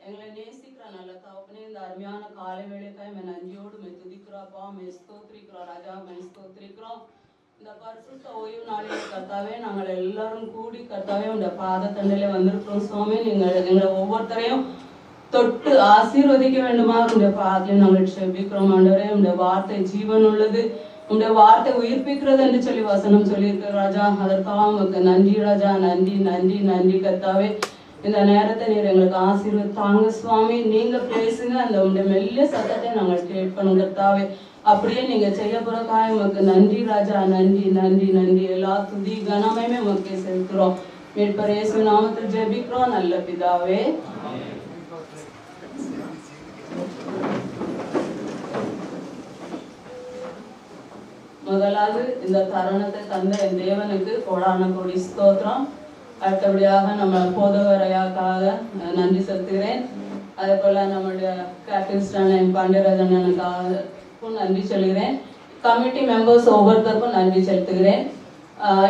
எங்களை நேசிக்கிற நல்ல தகப்பனே, இந்த அருமையான காலை வேளைக்காய் மே நன்றியோடு மே துதிக்கிறோப்பா, மே ஸ்தோத்திரிக்கிறோம் ராஜா, மே ஸ்தோத்திரிக்கிறோம். இந்த பரிசுத்த ஓய்வு நாளில் கர்த்தாவே நாங்கள் எல்லாரும் கூடி கர்த்தாவே உடைய பாதத்தண்டையில வந்திருக்கிறோம் சுவாமி. நீங்கள் எங்களை ஒவ்வொருத்தரையும் தொட்டு ஆசீர்வதிக்க வேண்டுமா உடைய பாதையை நாங்கள் செபிக்கிறோம் ஆண்டவரே. உடைய வார்த்தை ஜீவன் உள்ளது, உடைய வார்த்தை உயிர்ப்பிக்கிறது என்று சொல்லி வசனம் சொல்லியிருக்கிற ராஜா. அதற்காக உங்களுக்கு நன்றி ராஜா, நன்றி நன்றி நன்றி கர்த்தாவே. இந்த நேரத்தை நீர் எங்களுக்கு ஆசீர்வதித்தாங்க சுவாமி. நீங்க பேசுங்க, அந்த உடைய மெல்லிய சத்தத்தை நாங்கள் கேட்கணும் கர்த்தாவே. அப்படியே நீங்க செய்ய போறக்காக உமக்கு நன்றி ராஜா, நன்றி நன்றி நன்றி. எல்லா துதி கனமையுமே உமக்கு செலுத்துறோம். மீட்பர் இயேசு நாமத்தில் ஜெபிக்கிறோம் நல்ல பிதாவே. முதலாவது இந்த தருணத்தை தந்த என் தேவனுக்கு கோடான கோடி ஸ்தோத்திரம். அடுத்தபடியாக நம்ம போதவரையாக்காக நன்றி செலுத்துகிறேன். அதே போல நம்முடைய கேப்டன் பாண்டியராஜனுக்காகவும் நன்றி சொல்கிறேன். கமிட்டி மெம்பர்ஸ் ஒவ்வொருத்தருக்கும் நன்றி செலுத்துகிறேன்.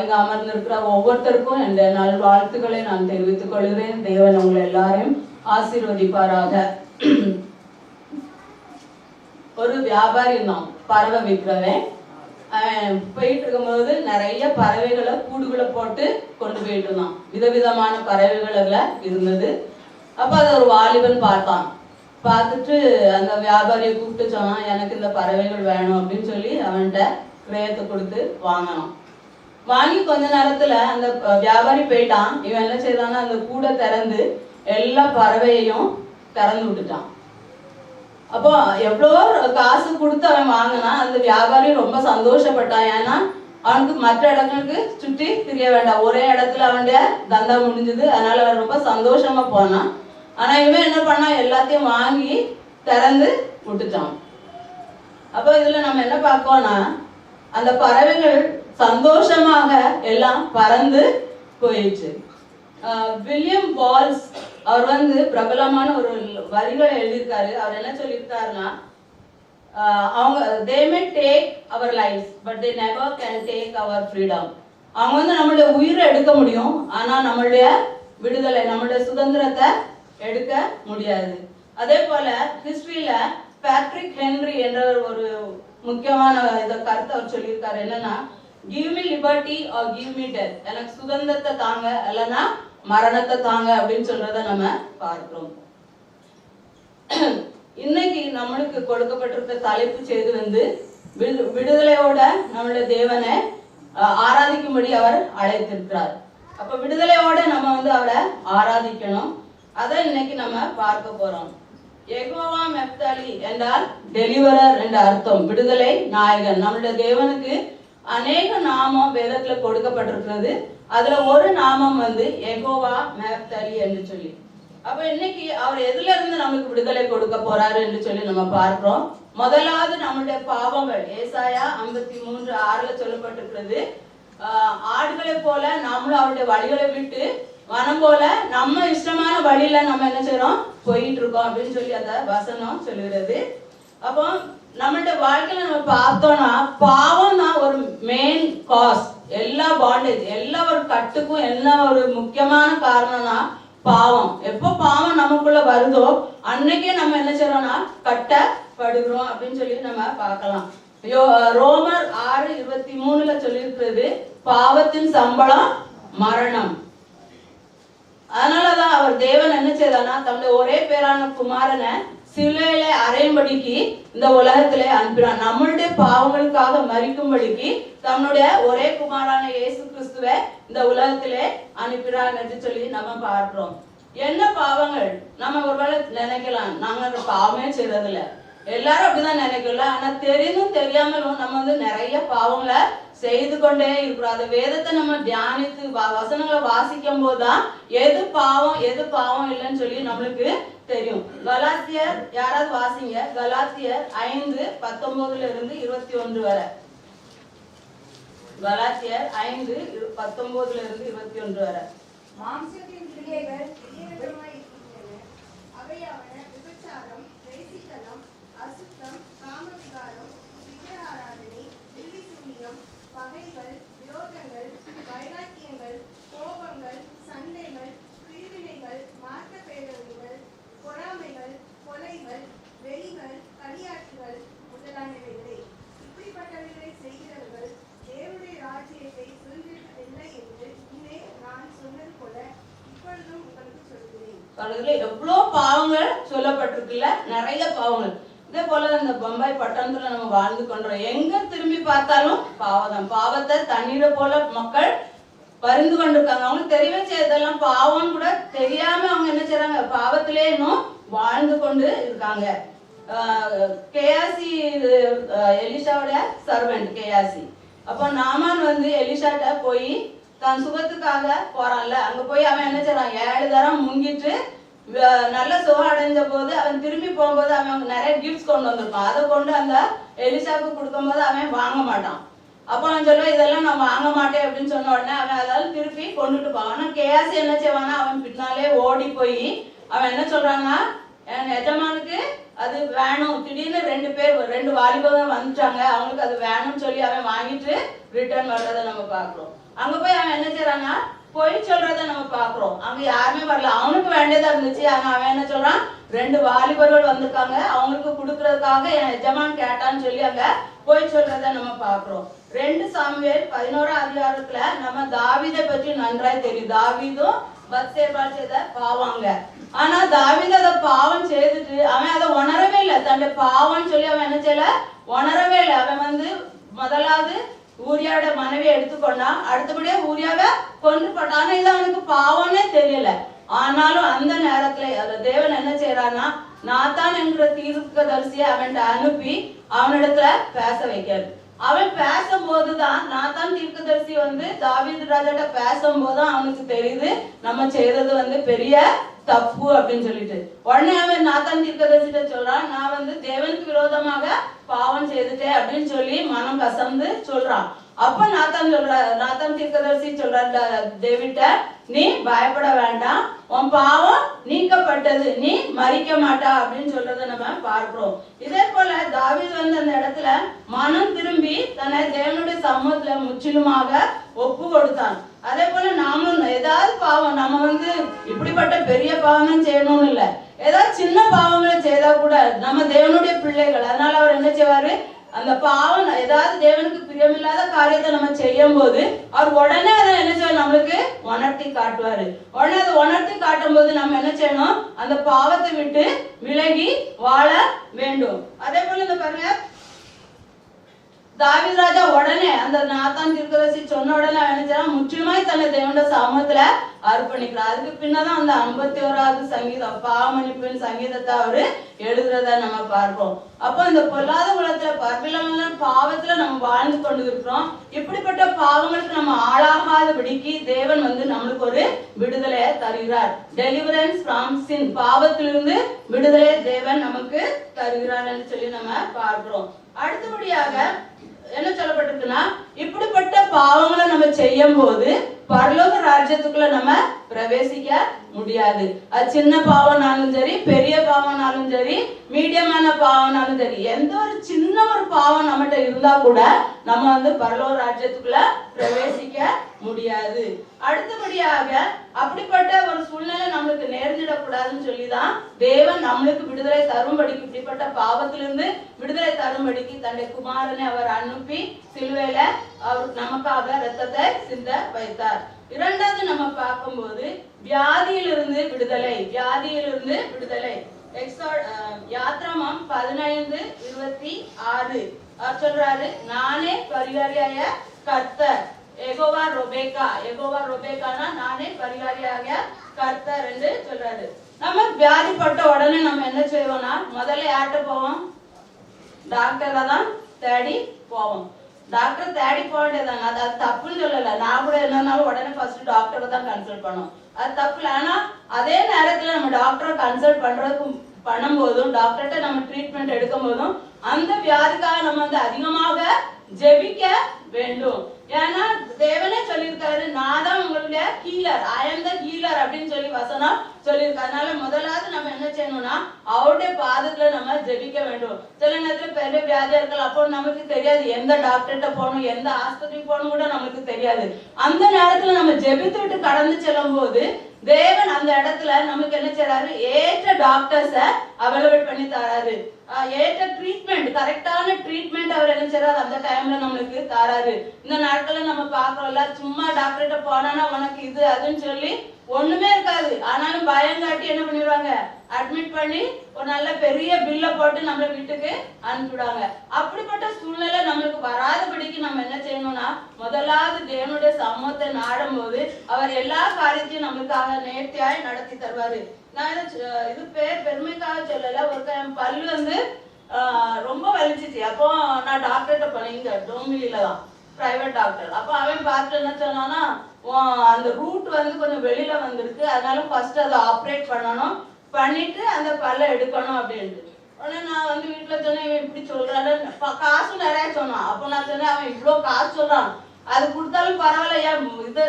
இங்க அமர்ந்திருக்கிற ஒவ்வொருத்தருக்கும் என் நல்வாழ்த்துக்களை நான் தெரிவித்துக் கொள்கிறேன். தேவன் உங்களை எல்லாரையும் ஆசீர்வதிப்பாராக. ஒரு வியாபாரி தான், பறவை விற்கிறவன். போயிட்டு இருக்கும்போது நிறைய பறவைகளை கூடுகளை போட்டு கொண்டு போயிட்டு இருந்தான். விதவிதமான பறவைகள் இருந்தது. அப்ப அதை ஒரு வாலிபன் பார்த்தான். பார்த்துட்டு அந்த வியாபாரியை கூப்பிட்டு சொன்னான், எனக்கு இந்த பறவைகள் வேணும் அப்படின்னு சொல்லி அவன்கிட்ட கிரயத்தை கொடுத்து வாங்கினான். வாங்கி கொஞ்ச நேரத்துல அந்த வியாபாரி போயிட்டான். இவன் என்ன செய்தான்னா அந்த கூடை திறந்து எல்லா பறவையையும் திறந்து விட்டுட்டான். அப்போ எவ்வளவோ காசு கொடுத்து அவன் வாங்கினான். அந்த வியாபாரி ரொம்ப சந்தோஷப்பட்டான். ஏன்னா அவனுக்கு மற்ற இடங்களுக்கு சுற்றி திரிய வேண்டாம், ஒரே இடத்துல அவனுடைய தந்தா முடிஞ்சது. அதனால அவன் ரொம்ப சந்தோஷமா போனான். ஆனா இவன் என்ன பண்ணான், எல்லாத்தையும் வாங்கி திறந்து விட்டுட்டான். அப்போ இதுல நம்ம என்ன பார்க்கோம்னா, அந்த பறவைகள் சந்தோஷமாக எல்லாம் பறந்து போயிடுச்சு. வில்லியம் வால்ஸ் அவர் பிரபலமான ஒரு வரிகளை எழுதியிருக்காரு. அவர் என்ன சொல்லியிருக்காருன்னா, அவங்க they may take our lives but they never can take our freedom. அவங்க நம்மளுடைய உயிரை எடுக்க முடியும், ஆனா நம்மளுடைய விடுதலை, நம்மளுடைய சுதந்திரத்தை எடுக்க முடியாது. அதே போல ஹிஸ்டரியில பேட்ரிக் ஹென்ரி என்ற ஒரு முக்கியமான இத கருத்தை அவர் சொல்லியிருக்காரு. என்னன்னா, give me liberty or give me death. எனக்கு சுதந்திரத்தை தாங்க இல்லைன்னா மரணத்தை தாங்க அப்படின்னு சொல்றத நம்ம பார்க்கிறோம். இன்னைக்கு நம்மளுக்கு கொடுக்கப்பட்டிருக்க தலைப்பு செய்து விடுதலையோட நம்மளுடைய தேவனை ஆராதிக்கும்படி அவர் அழைத்திருக்கிறார். அப்ப விடுதலையோட நம்ம அவரை ஆராதிக்கணும். அதை இன்னைக்கு நம்ம பார்க்க போறோம். யெகோவா மெப்தாலி என்றால் டெலிவரர் என்ற அர்த்தம், விடுதலை நாயகன். நம்மளுடைய தேவனுக்கு அநேக நாமம் வேதத்துல கொடுக்கப்பட்டிருக்கிறது. அதுல ஒரு நாமம் யெகோவா மெப்தாலி என்று சொல்லி. அப்ப இன்னைக்கு அவர் எதுல இருந்து நமக்கு விடுதலை கொடுக்க போறாரு என்று சொல்லி நம்ம பார்க்கிறோம். முதலாவது நம்மளுடைய பாவங்கள். ஏசாயா 53:6 சொல்லப்பட்டிருக்கிறது, ஆடுகளை போல நம்மளும் அவருடைய வழிகளை விட்டு வனம் போல நம்ம இஷ்டமான வழியில நம்ம என்ன செய்யறோம், போயிட்டு இருக்கோம் அப்படின்னு சொல்லி அந்த வசனம் சொல்லுகிறது. அப்போ நம்மளுடைய வாழ்க்கையில நம்ம பார்த்தோம்னா, பாவம் தான் ஒரு மெயின் காஸ். எல்லா பாண்டேஜ், எல்லா ஒரு கட்டுக்கும் என்ன ஒரு முக்கியமான காரணம்னா பாவம். எப்போ பாவம் நமக்குள்ள வருதோ அன்னைக்கே நம்ம என்ன செய்யறோம்னா கட்டப்படுகிறோம் அப்படின்னு சொல்லி நம்ம பார்க்கலாம். ரோமர் 6:23 சொல்லியிருக்கிறது, பாவத்தின் சம்பளம் மரணம். அதனாலதான் அவர் தேவன் என்ன செய்தானா, தன்னுடைய ஒரே பேரான குமாரனை சிலுவையில அறையும்படிக்கு இந்த உலகத்திலே அனுப்பினார். நம்மளுடைய பாவங்களுக்காக மரிக்கும்படிக்கு தன்னுடைய ஒரே குமாரான இயேசு கிறிஸ்துவை இந்த உலகத்திலே அனுப்பினார் என்று சொல்லி நம்ம பார்க்கிறோம். என்ன பாவங்கள்? நம்ம ஒருவேளை நினைக்கலாம், நாங்க பாவமே செய்யறதில்ல, எல்லாரும் அப்படிதான் நினைக்கல. ஆனா தெரிந்தும் தெரியாமலும் நம்ம நிறைய பாவங்களை செய்து கொண்டே இருக்கிறோம். அந்த வேதத்தை நம்ம தியானித்து வசனங்களை வாசிக்கும் போதுதான் எது பாவம் எது பாவம் இல்லைன்னு சொல்லி நம்மளுக்கு தெரியும். கலாத்தியர் யாராவது வாசிங்க, கலாத்தியர் 5:19 வரை. கலாத்தியர் 5:19 வரை. மாம்சத்தின் கிரியைகள் அவையாவன விபச்சாரம், வேசித்தனம், அசுத்தம், காமவிகாரம், விக்கிரகாராதனை, வில்லிசூனியம், பகைகள், விரோதங்கள், வைராக்கியங்கள், கோபங்கள், சண்டைகள், பிரிவினைகள், மார்க்க பேதங்கள், பொறாமை பகுதியில எவ்வளோ பாவங்கள் சொல்லப்பட்டிருக்குல்ல, நிறைய பாவங்கள். இதே போல இந்த பம்பாய் பட்டணத்துல நம்ம வாழ்ந்து கொண்டோம். எங்க திரும்பி பார்த்தாலும் பாவம். பாவத்தை தண்ணீரை போல மக்கள் பறிந்து கொண்டிருக்காங்க. அவங்களுக்கு தெரியவே செய்யறதெல்லாம் பாவம் கூட தெரியாம அவங்க என்ன செய்யறாங்க, பாவத்திலே இன்னும் வாழ்ந்து கொண்டு இருக்காங்க. கேயாசி எலிஷாவோட சர்வெண்ட் கேயாசி. அப்போ நாமான் வந்து எலிஷாட்ட போய் தன் சுகத்துக்காக போறான்ல, அங்க போய் அவன் என்ன செய்யறான், 7 தரம் முங்கிட்டு நல்ல சுகம் அடைஞ்ச போது அவன் திரும்பி போகும்போது அவன் நிறைய கிஃப்ட்ஸ் கொண்டு வந்திருப்பான். அதை கொண்டு அந்த எலிஷாவுக்கு கொடுக்கும் போது அவன் வாங்க மாட்டான். அப்போ அவன் சொல்லுவான், இதெல்லாம் நான் வாங்க மாட்டேன் அப்படின்னு சொன்ன உடனே அவன் அதாவது திருப்பி கொண்டுட்டு போவான். ஆனா கேயாசி என்ன செய்வானா, அவன் பின்னாலே ஓடி போய் அவன் என்ன சொல்றான்னா, என் எஜமானுக்கு அது வேணும். திடீர்னு 2 வாலிபர்கள் வந்துட்டாங்க, அவங்களுக்கு அது வேணும்னு சொல்லி அவன் வாங்கிட்டு ரிட்டர்ன் வர்றதை நம்ம பாக்குறோம். அங்க போய் அவன் என்ன செய்யறான்னா, போய் சொல்றத நம்ம பாக்குறோம். அங்க யாருமே வரல, அவனுக்கு வேண்டியதா இருந்துச்சு. அவன் என்ன சொல்றான், 2 வாலிபர்கள் வந்திருக்காங்க, அவங்களுக்கு கொடுக்கறதுக்காக என் எஜமான் கேட்டான்னு சொல்லி அங்க போய் சொல்றத நம்ம பாக்குறோம். 2 சாமுவேல் 11ஆம் அதிகாரத்துல நம்ம தாவீதை பற்றி நன்றாய் தெரியும். தாவீதும் பத்சேபாள் செய்த பாவங்க. ஆனா தாவீது அதை பாவம் செய்துட்டு அவன் அதை உணரவே இல்லை. தன்னுடைய பாவம்னு சொல்லி அவன் என்ன செய்யல, உணரவே இல்லை. அவன் வந்து முதலாவது ஊரியாவோட மனைவியை எடுத்துக்கொண்டான், அடுத்தபடியா ஊரியாவை கொண்டு போட்டான். ஆனா இது அவனுக்கு பாவம்னே தெரியல. ஆனாலும் அந்த நேரத்துல தேவன் என்ன செய்யறான்னா, நாத்தான் என்கிற தீர்க்கதரிசியை அவன்கிட்ட அனுப்பி அவனிடத்துல பேச வைக்காரு. அவன் பேசும்போதுதான், நாத்தான் தீர்க்கதரிசி வந்து தாவீது ராஜாட்ட பேசும்போதுதான் அவனுக்கு தெரியுது நம்ம செய்தது வந்து பெரிய தப்பு அப்படின்னு சொல்லிட்டு. உடனே அவன் நாத்தான் தீர்க்கதரிசிட்ட சொல்றான், நான் வந்து தேவனுக்கு விரோதமாக பாவம் செய்துட்டேன் அப்படின்னு சொல்லி மனம் கசந்து சொல்றான். அப்ப நாத்தான் தீர்க்கதரிசி சொல்ற டேவிட்ட, நீ பயப்பட வேண்டாம், உன் பாவம் நீக்கப்பட்டது, நீ மறிக்க மாட்டா அப்படின்னு சொல்றத நம்ம பார்க்கிறோம். இதே போல தாவீது வந்து அந்த இடத்துல மனம் திரும்பி தன்னை தேவனுடைய சமூகத்துல முற்றிலுமாக ஒப்பு கொடுத்தான். அதே போல நாமும் ஏதாவது பாவம், நம்ம வந்து இப்படிப்பட்ட பெரிய பாவம் செய்யணும்னு இல்லை, ஏதாவது சின்ன பாவங்களை செய்தா கூட நம்ம தேவனுடைய பிள்ளைகள். அதனால அவர் என்ன செய்வாரு, அந்த பாவம் ஏதாவது தேவனுக்கு பிரியமில்லாத காரியத்தை நம்ம செய்யும் போது அவர் உடனே அதை என்ன செய்வார், நம்மளுக்கு உணர்த்தி காட்டுவாரு. உடனே அதை உணர்த்தி காட்டும் போது நம்ம என்ன செய்யணும், அந்த பாவத்தை விட்டு விலகி வாழ வேண்டும். அதே போல இந்த பாருங்க, தாவீது ராஜா உடனே அந்த நாத்தான் தீர்க்கதரிசி சொன்ன உடனே என்ன செய்யறான், முற்றிலுமாய் தன்னை தேவனுடைய சமூகத்துல அர்ப்பணிக்கிறார். அதுக்கு பின்னதான் அந்த 51வது சங்கீதம், பாவமன்னிப்பின் சங்கீதத்தை அவரு எழுதுறத நம்ம பார்ப்போம். அப்போ இந்த பொல்லாத உலகத்துல பர்பிலமான பாவத்துல நம்ம வாழ்ந்து கொண்டு இருக்கிறோம். இப்படிப்பட்ட பாவங்களுக்கு நம்ம ஆளாகாதபடிக்கு தேவன் வந்து நம்மளுக்கு ஒரு விடுதலையை தருகிறார். டெலிவரன்ஸ் ஃப்ரம் சின், பாவத்திலிருந்து விடுதலையை தேவன் நமக்கு தருகிறார் என்று சொல்லி நம்ம பார்க்கிறோம். அடுத்தபடியாக என்ன சொல்லப்பட்டிருக்குன்னா, இப்படிப்பட்ட பாவங்களை நம்ம செய்யும் போது பரலோக ராஜ்யத்துக்குள்ள நம்ம பிரவேசிக்க முடியாது. அது சின்ன பாவம்னாலும் சரி, பெரிய பாவம்னாலும் சரி, மீடியமான பாவம்னாலும் சரி, எந்த ஒரு சின்ன ஒரு பாவம் நம்மகிட்ட இருந்தா கூட நம்ம வந்து பரலோக ராஜ்யத்துக்குள்ள பிரவேசிக்க முடியாது. அடுத்தபடியாக அப்படிப்பட்ட ஒரு சூழ்நிலை நம்மளுக்கு நேர்ந்திடக்கூடாதுன்னு சொல்லிதான் தேவன் நம்மளுக்கு விடுதலை தரும்படிக்கு, இப்படிப்பட்ட பாவத்திலிருந்து விடுதலை தரும்படிக்கு தன்னுடைய குமாரனை அவர் அனுப்பி சிலுவையில அவர் நமக்காக ரத்தத்தை சிந்த வைத்தார். இரண்டாவது நம்ம பார்க்கும்போது வியாதியிலிருந்து விடுதலை. வியாதியிலிருந்து விடுதலை யாத்ராமம் 15:26 அவர் சொல்றாரு, நானே பரிகாரியாய கர்த்தர், எகோவா ரொபேக்கா. எகோவா ரொபேக்கானா நானே பரிகாரியாக கர்த்தர் என்று சொல்றாரு. நம்ம வியாதிப்பட்ட உடனே நம்ம என்ன செய்வோம்னா, முதல்ல யார்கிட்ட போவோம், டாக்டரை தான் தேடி போவோம். டாக்டர் தேடி போக வேண்டியதாங்க, அது தப்புன்னு சொல்லல. நான் கூட என்னன்னாலும் உடனே ஃபர்ஸ்ட் டாக்டரை தான் கன்சல்ட் பண்ணுவோம், அது தப்பு இல்லை. ஆனா அதே நேரத்துல நம்ம டாக்டரை கன்சல்ட் பண்ணும்போதும் டாக்டர்கிட்ட நம்ம ட்ரீட்மெண்ட் எடுக்கும் போதும் அந்த வியாதிக்காக நம்ம வந்து அதிகமாக ஜெபிக்க வேண்டும். ஏன்னா தேவனே சொல்லியிருக்காரு, நான் தான் உங்களுடைய ஹீலர், ஐ ஆம் த ஹீலர் அப்படின்னு சொல்லி வசனம் சொல்லியிருக்காரு. அதனால முதலாவது நம்ம என்ன செய்யணும்னா அவருடைய பாதத்துல நம்ம ஜெபிக்க வேண்டும். சில நேரத்துல பெரிய வியாதியா இருக்கலாம், அப்போ நமக்கு தெரியாது எந்த டாக்டர்கிட்ட போகணும், எந்த ஆஸ்பத்திரிக்கு போகணும் கூட நமக்கு தெரியாது. அந்த நேரத்துல நம்ம ஜெபித்து விட்டு கடந்து செல்லும் போது தேவன் அந்த இடத்துல நமக்கு என்ன செய்யறாரு, ஏற்ற டாக்டர்ஸ அவைலபிள் பண்ணி தராரு, ஏற்ற ட்ரீட்மெண்ட், கரெக்டான ட்ரீட்மெண்ட் அவர் என்ன செய்யறாரு அந்த டைம்ல நம்மளுக்கு தராரு. இந்த நாட்கள்ல நம்ம பாக்குறோம்ல, சும்மா டாக்டர்கிட்ட போனா உனக்கு இது அதுன்னு சொல்லி ஒண்ணுமே இருக்காது. ஆனாலும் அவன் பயம் காட்டி என்ன பண்ணிடுவாங்க, அட்மிட் பண்ணி ஒரு நல்ல பெரிய பில்ல போட்டு நம்மள வீட்டுக்கு அனுப்பிவிடுவாங்க. அப்படிப்பட்ட சூழ்நிலை நம்மளுக்கு வராதபடிக்கு நம்ம என்ன செய்யணும்னா, முதலாவது தேவனுடைய சமூகத்தை நாடும் போது அவர் எல்லா காரியத்தையும் நம்மளுக்காக நேர்த்தியாய் நடத்தி தருவாரு. நான் இது பெருமைக்காக சொல்லல. ஒரு என் பல்லு ரொம்ப வலிச்சிச்சு. அப்போ நான் டாக்டர்கிட்ட போனேன், இங்க டோம்பிலில தான் பிரைவேட் டாக்டர். அப்போ அவன் பார்த்துட்டு என்ன சொன்னான்னா, அந்த ரூட் கொஞ்சம் வெளியில வந்திருக்கு, அதனால ஃபர்ஸ்ட் அதை ஆப்ரேட் பண்ணணும், பண்ணிட்டு அந்த பல்ல எடுக்கணும் அப்படின்ட்டு. உடனே நான் வீட்டுல சொன்னேன், இவன் இப்படி சொல்றாரு, காசு நிறைய சொன்னான். அப்போ நான் சொன்னேன், அவன் இவ்வளவு காசு சொல்றான், அது கொடுத்தாலும் பரவாயில்ல, ஏன் இது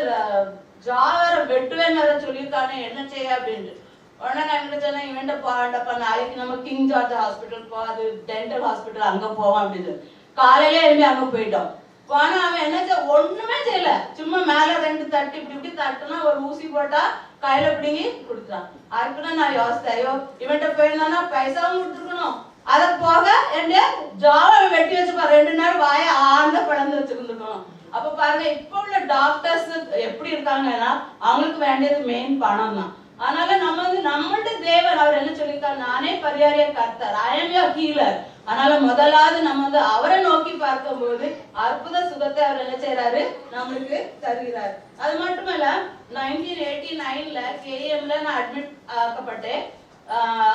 ஜாவர வெட்டுவேன்னு வேற சொல்லியிருக்கானே, என்ன செய்ய அப்படின்ட்டு. உடனே நான் என்கிட்ட சொன்னேன், இவன்ட்ட போவாண்டப்பா, நாளைக்கு நம்ம கிங் ஜார்ஜ் ஹாஸ்பிட்டல் போ, அது டென்டல் ஹாஸ்பிட்டல், அங்க போவான் அப்படின்னு. காலையில எழுப்பி அங்க போயிட்டோம். ஆனா அவன் என்ன ஒண்ணுமே செய்யல, சும்மா மேல 2 தட்டு இப்படி தட்டுனா ஒரு ஊசி போட்டா கையில பிடிங்கி கொடுத்தான். அதுக்குன்னா நான் யோசித்தேன், ஐயோ இவன்ட்ட போயிருந்தானா பைசாவும் கொடுத்துருக்கணும், அதை போக என் ஜாவை வெட்டி வச்சுப்பா, 2 நாள் வாய ஆழ்ந்த பிளந்து வச்சிருந்துக்கணும். அப்ப பாருங்க, இப்ப உள்ள டாக்டர்ஸ் எப்படி இருக்காங்கன்னா, அவங்களுக்கு வேண்டியது மெயின் பணம் தான். அதனால நம்ம நம்மள்ட்ட தேவன் அவர் என்ன சொல்லியிருக்காரு, நானே பரிகாரிய கர்த்தர், ஐ அம் யுவர் ஹீலர். அதனால முதலாவது நம்ம அவரை நோக்கி பார்க்கும் போது அற்புத சுகத்தை அவர் என்ன செய்யறாரு, நம்மளுக்கு தருகிறார். அது மட்டுமல்ல, 1989ல கேஎம்ல நான் அட்மிட் ஆக்கப்பட்டேன்.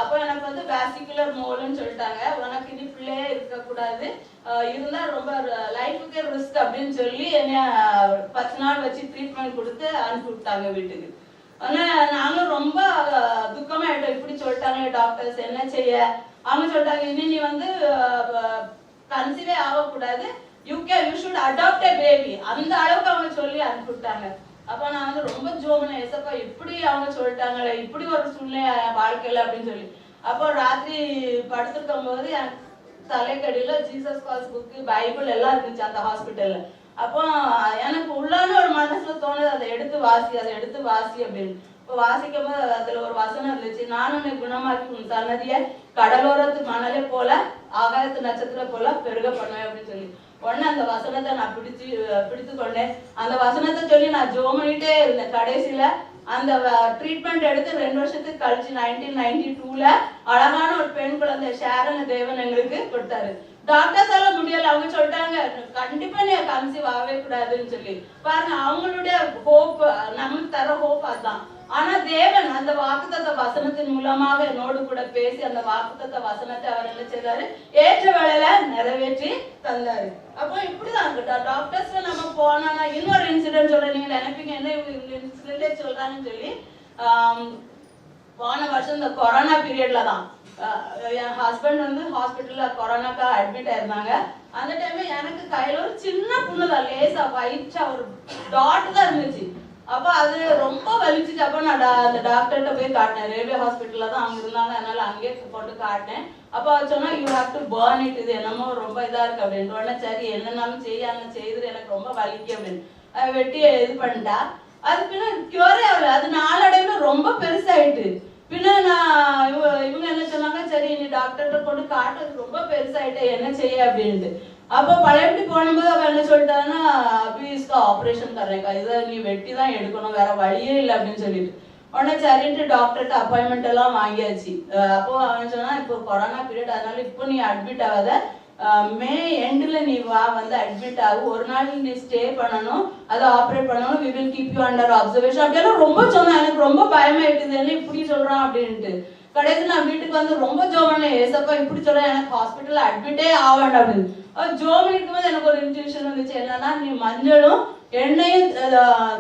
அப்போ எனக்கு வேசிகுலர் மோல்னு சொல்லிட்டாங்க, உனக்கு இனி பிள்ளையே இருக்கக்கூடாது, இருந்தா ரொம்ப லைஃபுக்கே ரிஸ்க் அப்படின்னு சொல்லி என்ன 10 நாள் வச்சு ட்ரீட்மெண்ட் கொடுத்து அனுப்பி விட்டாங்க வீட்டுக்கு. ஆனா நாங்களும் ரொம்ப துக்கமாயிட்டோம், இப்படி சொல்லிட்டாங்க டாக்டர்ஸ், என்ன செய்ய. அவங்க சொல்லிட்டாங்க, இனி நீ கன்சீவே ஆகக்கூடாது, you should adopt a baby, அந்த அளவுக்கு அவங்க சொல்லி அனுப்பிவிட்டாங்க. அப்ப நான் ரொம்ப ஜோமன ஏசப்பா இப்படி அவங்க சொல்லிட்டாங்களே, இப்படி ஒரு சூழ்நிலை வாழ்க்கையில அப்படின்னு சொல்லி. அப்போ ராத்திரி படுத்திருக்கும் போது எனக்கு தலைக்கடியில ஜீசஸ் கால்ஸ் புக்கு, பைபிள் எல்லாம் இருந்துச்சு அந்த ஹாஸ்பிட்டல்ல. அப்போ எனக்கு உள்ளான ஒரு மனசுல தோணுது, அதை எடுத்து வாசி அப்படின்னு. இப்போ வாசிக்கும் போது அதுல ஒரு வசனம் இருந்துச்சு, நான் உன்னை குணமாக்கி உன் சன்னதிய கடலோரத்து மணலை போல ஆகாயத்து நட்சத்திரம் போல பெருக பண்ணுவேன் அப்படின்னு சொல்லி. உடனே அந்த வசனத்தை நான் பிடித்து கொண்டேன். அந்த வசனத்தை சொல்லி நான் ஜோம் பண்ணிட்டே இருந்தேன். கடைசியில அந்த ட்ரீட்மெண்ட் எடுத்து 2 வருஷத்துக்கு கழிச்சு 1992ல அழகான ஒரு பெண் குழந்தை ஷேரன் தேவன் எங்களுக்கு கொடுத்தாரு. டாக்டர்ஸ் எல்லாம் முடியல, அவங்க சொல்லிட்டாங்க கண்டிப்பா நீ கன்சீவ் ஆகவே கூடாதுன்னு சொல்லி. பாருங்க, அவங்களுடைய ஹோப், நமக்கு தர ஹோப் அதுதான். ஆனா தேவன் அந்த வாக்குத்தத்த வசனத்தின் மூலமாக என்னோடு கூட பேசி அந்த வாக்குத்தத்த வசனத்தை அவர் என்ன செய்தாரு, ஏற்ற வேளையில நிறைவேற்றி தந்தாரு. அப்போ இப்படிதான் டாக்டர்ஸ்ல நம்ம போனா. இன்னொரு இன்சிடென்ட் சொல்றேன், நீங்க நினைப்பீங்க என்ன இவங்க இன்சிடென்டே சொல்றாங்கன்னு சொல்லி. போன வருஷம் இந்த கொரோனா பீரியட்ல தான் என் ஹஸ்பண்ட் ஹாஸ்பிட்டல்ல கொரோனாக்கா அட்மிட் ஆயிருந்தாங்க. அந்த டைம்ல எனக்கு கையில ஒரு சின்ன புண்ணுதான், லேசா ஒயிட்டா ஒரு டாட் தான் இருந்துச்சு. அப்போ அது ரொம்ப வலிச்சுச்சு. அப்போ நான் அந்த டாக்டர்கிட்ட போய் காட்டினேன், ரயில்வே ஹாஸ்பிட்டல்ல தான் அவங்க இருந்தாங்க, அதனால அங்கேயே போட்டு காட்டினேன். அப்போ அவர் சொன்னா you have to burn it, இது என்னமோ ரொம்ப இதா இருக்கு அப்படின்னு. உடனே சரி என்னன்னாலும் செய்யுது, எனக்கு ரொம்ப வலிக்கு அப்படின்னு வெட்டி இது பண்ணிட்டா. அது பின்ன கியூரே ஆகல, அது நாளடைவுல ரொம்ப பெருசாயிட்டு. பின்ன நான் இவங்க என்ன சொன்னாங்க, சரி நீ டாக்டர்கிட்ட கொண்டு காட்டுறது ரொம்ப பெருசாயிட்டே, என்ன செய்ய அப்படின்ட்டு. அப்போ பழையபடி போனும்போது அவ என்ன சொல்லிட்டாங்கன்னா, பீஸ்க்கு ஆப்ரேஷன் தரேக்கா, இதை நீ வெட்டி தான் எடுக்கணும், வேற வழியே இல்லை அப்படின்னு சொல்லிட்டு. உடனே சரின்ட்டு டாக்டர்கிட்ட அப்பாயின்மெண்ட் எல்லாம் வாங்கியாச்சு. அப்போ அவன் சொன்னா, இப்போ கொரோனா பீரியட், அதனால இப்போ நீ அட்மிட் ஆகாத, மே எண்ட்ல நீ அட்மிட் ஆகும், ஒரு நாள் நீ ஸ்டே பண்ணணும், அதை ஆப்ரேட் பண்ணணும், we will keep you under observation அப்படியெல்லாம் ரொம்ப சொன்னா. எனக்கு ரொம்ப பயமாயிட்டுது, என்ன இப்படி சொல்றான் அப்படின்ட்டு. கடைசி நான் வீட்டுக்கு ரொம்ப ஜோமனே, ஏசப்பா இப்படி சொல்றேன், எனக்கு ஹாஸ்பிட்டல்ல அட்மிட்டே ஆகணும் அப்படின்னு. ஜோமன் இருக்கும்போது எனக்கு ஒரு இன்ட்யூஷன் வந்துச்சு, என்னன்னா நீ மஞ்சளும் எண்ணெயும்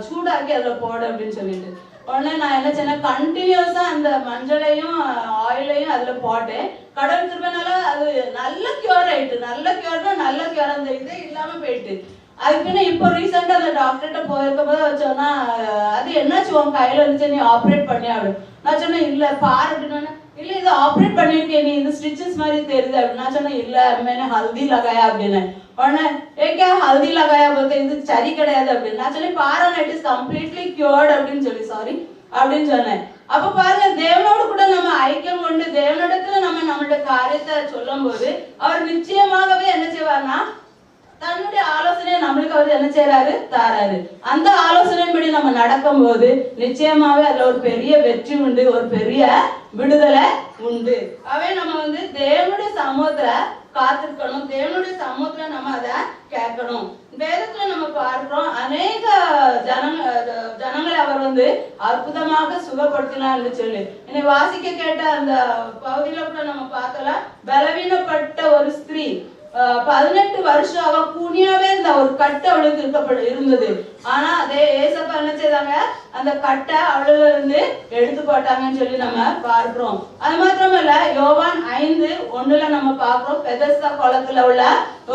சூடாக்கி அதுல போடு அப்படின்னு சொல்லிட்டு. உடனே நான் என்ன செய்யணும், கண்டினியூஸா அந்த மஞ்சளையும் ஆயிலையும் அதுல போட்டேன். கடவுள் திரும்பினால அது நல்ல கியூர் ஆயிட்டு, நல்ல கியூர் அந்த இதே இல்லாம போயிட்டு. அதுக்குன்னு இப்போ ரீசெண்டா அந்த டாக்டர்கிட்ட போயிருக்கும் போது வச்சோன்னா, அது என்னாச்சு உன் கையில இருந்துச்சு, நீ ஆப்ரேட் பண்ணி அப்படின்னு. நான் சொன்னேன் இல்ல பாரு அப்படின்னு. இல்ல இது ஆப்ரேட் பண்ணிருக்கேன், நீ இது ஸ்டிச்சஸ் மாதிரி தெரியுது அப்படின்னு. நான் சொன்னேன் இல்ல மேனே ஹல்தி லகாயா அப்படின்னு. உடனே ஏக்கா ஹல்தி லகாயா போது இது சரி கிடையாது அப்படின்னு. நான் சொல்லி பாரு இட் இஸ் கம்ப்ளீட்லி கியூர்ட் அப்படின்னு சொல்லி சாரி அப்படின்னு சொன்னேன். அப்ப பாருங்க, தேவனோடு கூட நம்ம ஐக்கியம் கொண்டு தேவனிடத்துல நம்ம நம்மளோட காரியத்தை சொல்லும் போது அவர் நிச்சயமாகவே என்ன செய்வார்னா தன்னுடைய ஆலோசனையை நம்மளுக்கு அவர் என்ன செய்யறாரு, தாராரு. அந்த ஆலோசனையின்படி நம்ம நடக்கும் போது நிச்சயமாவே அதுல ஒரு பெரிய வெற்றி உண்டு, ஒரு பெரிய விடுதலை உண்டு. நம்ம தேவனுடைய சமூகத்துல காத்திருக்கணும், தேவனுடைய சமூகத்துல நம்ம அதை கேட்கணும். வேதத்துல நம்ம பார்க்கிறோம், அநேக ஜனங்களை அவர் அற்புதமாக சுகப்படுத்தினார் சொல்லி. என்னை வாசிக்க கேட்ட அந்த பகுதியில கூட நம்ம பார்க்கலாம், பலவீனப்பட்ட ஒரு ஸ்திரீ 18 வருஷம் அவ கூனியாவே இருந்த ஒரு கட்டை அவளுக்கு இருந்தது. ஆனா அதே ஏசப்பா என்ன செய்தாங்க, அந்த கட்டை அவளுல இருந்து எடுத்து போட்டாங்கன்னு சொல்லி நம்ம பார்க்கிறோம். அது மாத்திரமல்ல, யோவான் 5:1 நம்ம பார்க்கிறோம், பெதஸ்தா குளத்துல உள்ள